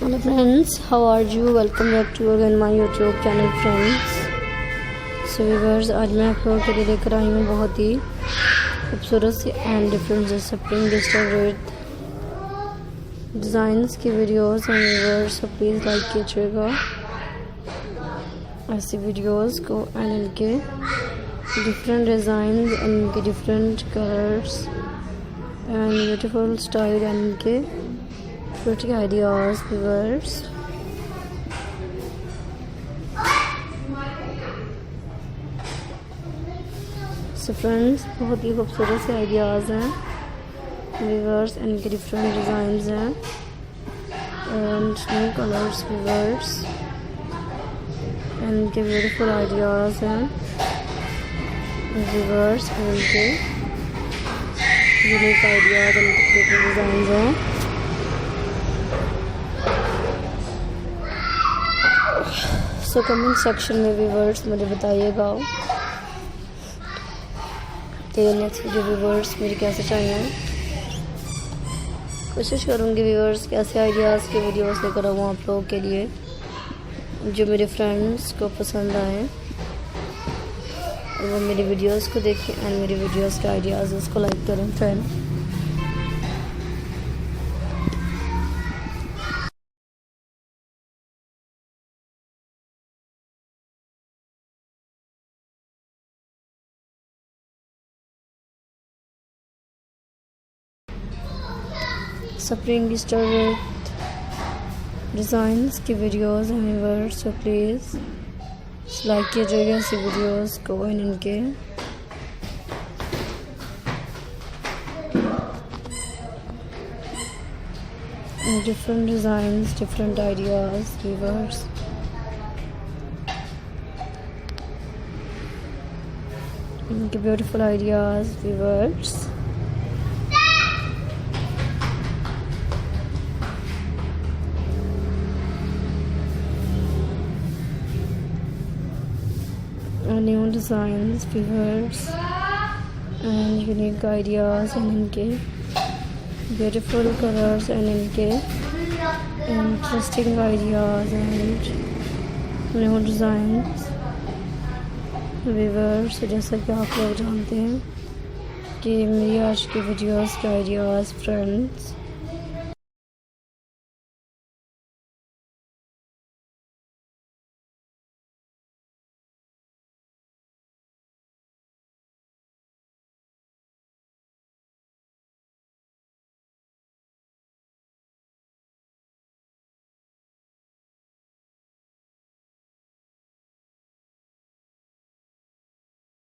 Hello friends, how are you? Welcome back to again my YouTube channel friends. So viewers, आज मैं आप लोगों के लिए लेकर आई हूँ बहुत ही खूबसूरत सी and different spring digital rate designs की वीडियोस हैं व्यूवर्स, so प्लीज़ लाइक कीजिएगा ऐसी वीडियोस को एंड इनके डिफरेंट डिज़ाइन एंड इनके different colours and beautiful style and इनके pretty ideas viewers. So friends, बहुत ही खूबसूरत से आइडियाज़ हैं viewers एंड इनके डिफरेंट डिज़ाइंस हैं and new colours viewers and इनके ब्यूटीफुल आइडियाज़ हैं viewers एंड इनके यूनिक आइडियाज़ एंड इनके डिज़ाइंस हैं. सो कमेंट सेक्शन में व्यूवर्स मुझे बताइएगा कि नेक्स्ट वीडियो व्यूवर्स मेरी कैसे चाहिए. कोशिश करूँगी व्यूवर्स कैसे आइडियाज़ के वीडियोस लेकर आऊँ आप लोगों के लिए जो मेरे फ्रेंड्स को पसंद आए और वो मेरी वीडियोस को देखें एंड मेरी वीडियोस के आइडियाज़ उसको लाइक करें फ्रेंड. स्प्रिंग डिजिटल डिज़ाइंस की वीडियोस हैं व्यूअर्स, सो प्लीज़ लाइक कीजिएगा ऐसी वीडियोस को एंड इनके different designs different ideas viewers. इनके beautiful ideas viewers. New designs viewers and unique ideas and इनके beautiful colors and इनके interesting ideas and new designs viewers. जैसा कि आप लोग जानते हैं कि मेरी आज की वीडियोस के आइडियाज़ फ्रेंड्स